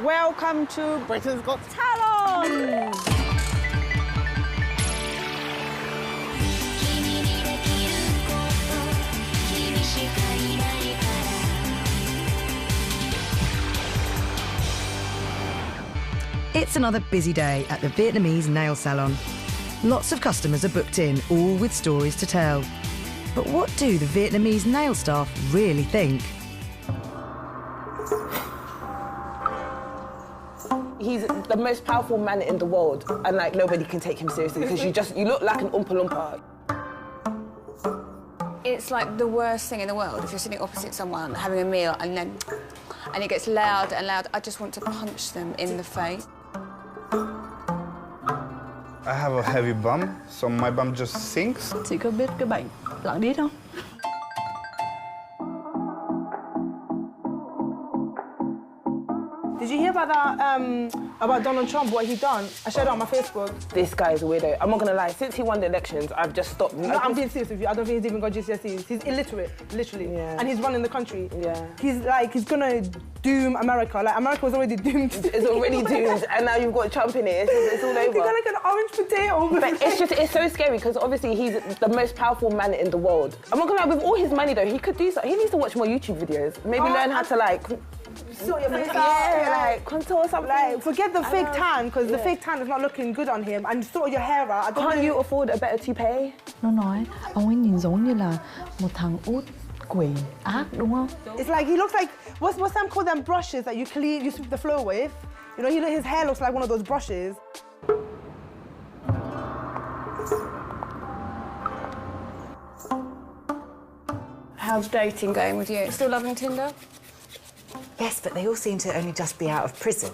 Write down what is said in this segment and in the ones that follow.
Welcome to Britain's Got Talons! It's another busy day at the Vietnamese nail salon. Lots of customers are booked in, all with stories to tell. But what do the Vietnamese nail staff really think? He's the most powerful man in the world, and like nobody can take him seriously because you look like an Oompa Loompa. It's like the worst thing in the world if you're sitting opposite someone having a meal and it gets louder and louder. I just want to punch them in the face. I have a heavy bum, so my bum just sinks. Chị có biết cái bệnh lặng đít không? Did you hear about that, about Donald Trump, what he done? I shared it on my Facebook. This guy is a weirdo. I'm not gonna lie, since he won the elections, I've just stopped. No, I'm being serious with you. I don't think he's even got GCSEs. He's illiterate, literally. Yeah. And he's running the country. Yeah. He's gonna doom America. Like, America was already doomed. It's already doomed, and now you've got Trump in it. It's all over. He's like an orange potato. But it's so scary, because obviously he's the most powerful man in the world. I'm not gonna lie, with all his money though, he could do something. He needs to watch more YouTube videos. Maybe learn how to like... sort your face out. Yeah, like contour something. Like, forget the fake tan, because the fake tan is not looking good on him, and sort your hair out. Can't you afford a better toupee? Nó nói, ông ấy nhìn giống như là một thằng út quỷ ác, đúng không? It's like, he looks like, what's them called, them brushes that you sweep the floor with? You know, his hair looks like one of those brushes. How's dating going with you? Still loving Tinder? Yes, but they all seem to only just be out of prison.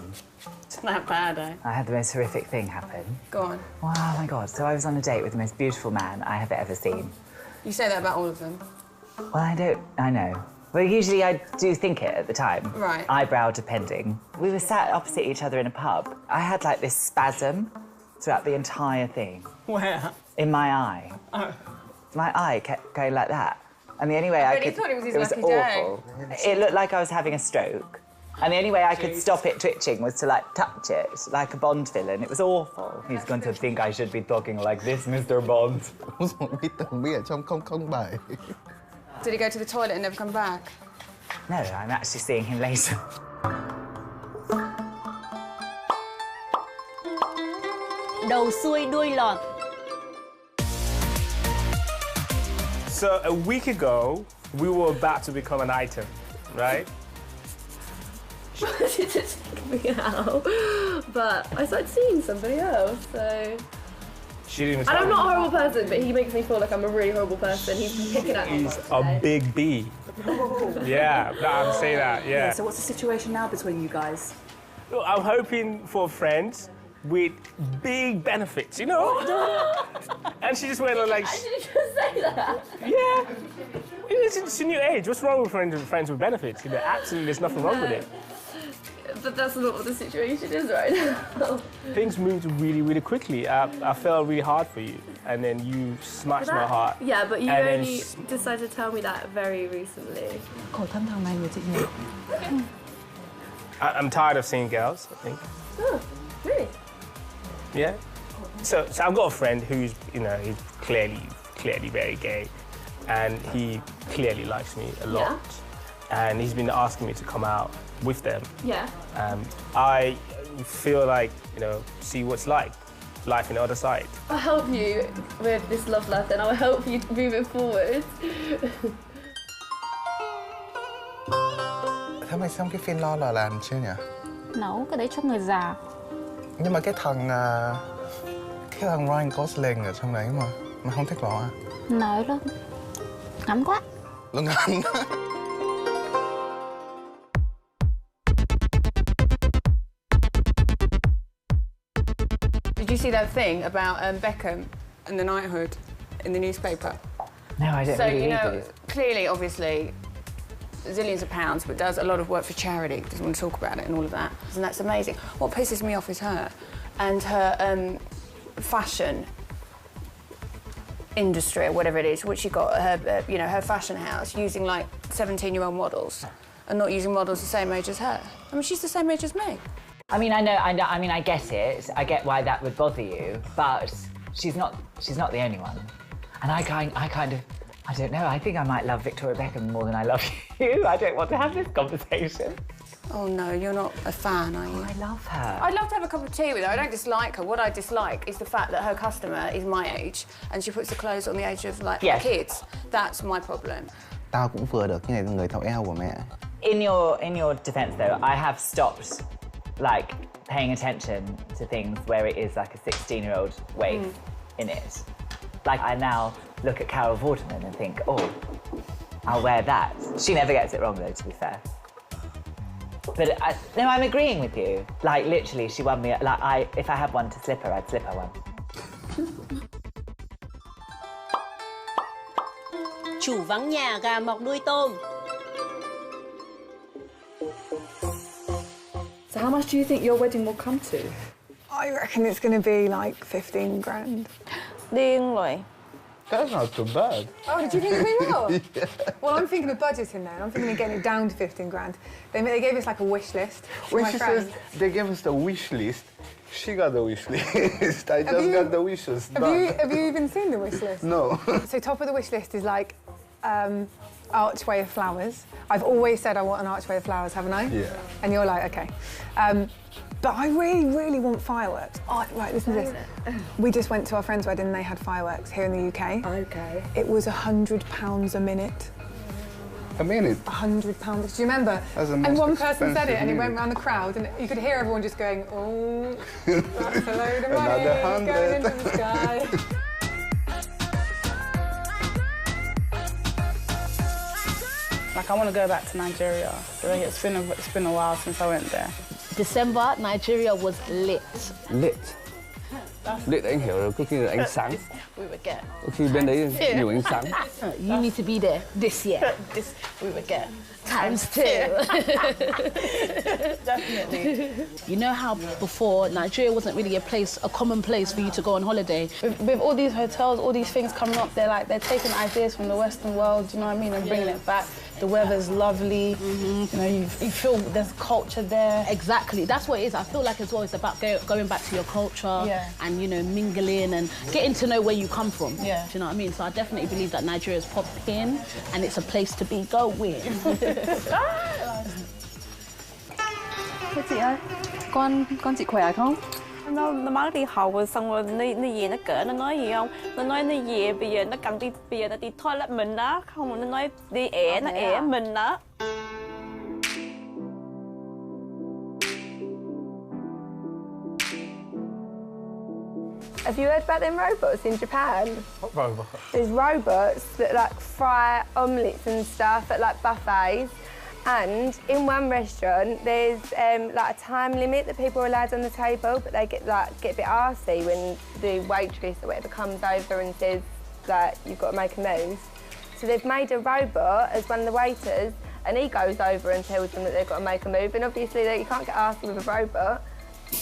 It's not bad, eh? I had the most horrific thing happen. Go on. Oh, my God. So I was on a date with the most beautiful man I have ever seen. You say that about all of them? Well, I know. Well, usually I do think it at the time. Right. Eyebrow depending. We were sat opposite each other in a pub. I had, like, this spasm throughout the entire thing. Where? In my eye. Oh. My eye kept going like that. And the only way I could... thought it was his lucky awful. Day. It looked like I was having a stroke. And the only way I could stop it twitching was to, like, touch it, like a Bond villain. It was awful. He's going to think I should be talking like this, Mr. Bond. Did he go to the toilet and never come back? No, I'm actually seeing him later. Đầu xuôi đuôi lọt. So a week ago, we were about to become an item, right? It just took me out, but I started seeing somebody else, so... She didn't even and I'm not a horrible person, but he makes me feel like I'm a really horrible person. He's picking at me. He's a big B. Yeah, I'm saying that, yeah. So what's the situation now between you guys? Look, I'm hoping for friends with big benefits, you know? And she just went like... I didn't just say that. Yeah. It's a new age. What's wrong with friends with benefits? You know, absolutely, there's nothing wrong with it. But that's not what the situation is right now. Things moved really, really quickly. I felt really hard for you, and then you smashed my heart. Yeah, but you only decided to tell me that very recently. I'm tired of seeing girls, I think. Oh, really? Yeah. So I've got a friend who's, you know, he's clearly very gay, and he clearly likes me a lot. Yeah. And he's been asking me to come out with them. Yeah. I feel like, you know, see what's like, life on the other side. I'll help you with this love life, and I'll help you moving forward. Sao mày xem cái phim Lo La Land chưa nhỉ? Nấu cái đấy cho người già. Nhưng mà cái thằng Ryan Gosling ở trong đấy mà không thích nó à? Nói luôn. Ngắn quá. Nó ngắn. Did you see that thing about Beckham and the knighthood in the newspaper? No, I didn't really read it. Clearly, obviously, zillions of pounds, but does a lot of work for charity, doesn't want to talk about it and all of that. And that's amazing. What pisses me off is her and her fashion industry or whatever it is, which she got her, you know, her fashion house using like 17-year-old models and not using models the same age as her. I mean, she's the same age as me. I mean, I mean, I get it. I get why that would bother you, but she's not the only one. And I kind of, I don't know, I think I might love Victoria Beckham more than I love you. I don't want to have this conversation. Oh no, you're not a fan, are you? I love her. I'd love to have a cup of tea with her. I don't dislike her. What I dislike is the fact that her customer is my age and she puts the clothes on the age of like kids. That's my problem. Tao cũng vừa được, cái này là người thầu eo của mẹ. In your defence though, I have stopped like paying attention to things where it is like a 16-year-old waif in it. Like I now look at Carol Vorderman and think, oh, I'll wear that. She never gets it wrong though, to be fair. But no, I'm agreeing with you. Like literally, she won me. Like if I had one to slip her, I'd slip her one. Chủ vắng nhà gà mọc đuôi tôm. So how much do you think your wedding will come to? I reckon it's going to be like 15 grand. Điên rồi. That's not too bad. Oh, did you think it'd be more? Yeah. Well, I'm thinking of budgeting now. I'm thinking of getting it down to 15 grand. They gave us like a wish list. When she says they gave us the wish list, she got the wish list. I just got the wishes done. Have you even seen the wish list? No. So top of the wish list is like archway of flowers. I've always said I want an archway of flowers, haven't I? Yeah. And you're like, okay. But I really, really want fireworks. Oh, right, listen to this. We just went to our friend's wedding and they had fireworks here in the UK. Okay. It was £100 a minute. A minute? £100. Do you remember? That's the most and one person said it and it expensive went around the crowd and you could hear everyone just going, oh, that's a load of money going into the sky. Like, I want to go back to Nigeria. Like, it's been a while since I went there. December, Nigeria was lit. Lit. Lit anh hiểu rồi, có khi là ánh sáng. We would get. Có khi bên đấy nhiều ánh sáng. You need to be there this year. We would get ×2. Definitely. You know how before Nigeria wasn't really a common place for you to go on holiday. With all these hotels, all these things coming up, they're taking ideas from the Western world, you know what I mean, and bringing it back. The weather's lovely, you know, you feel there's culture there. Exactly, that's what it is. I feel like as well it's about going back to your culture and, you know, mingling and getting to know where you come from. Yeah. Do you know what I mean? So I definitely believe that Nigeria is popping and it's a place to be going. Thưa chị ơi, con chị khỏe không? Nó mới đi học rồi xong rồi nó về nó kể nó nói gì không? Nó nói nó về bây giờ nó cần đi, bây giờ nó đi toilet mình đó, không rồi nó nói đi nó ẻ mình đó. Have you heard about them robots in Japan? What robot? There's robots that like fry omelettes and stuff at like buffets. And in one restaurant, there's like a time limit that people are allowed on the table, but they get a bit arsey when the waitress or whatever comes over and says that you've got to make a move. So they've made a robot as one of the waiters, and he goes over and tells them that they've got to make a move. And obviously, you can't get arsey with a robot.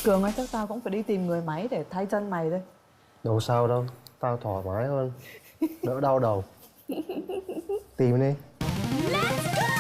Cường ơi, chắc tao cũng phải đi tìm người máy để thay chân mày đây. Đâu sao đâu, tao thoải mái hơn, đỡ đau đầu. Tìm đi. Let's go!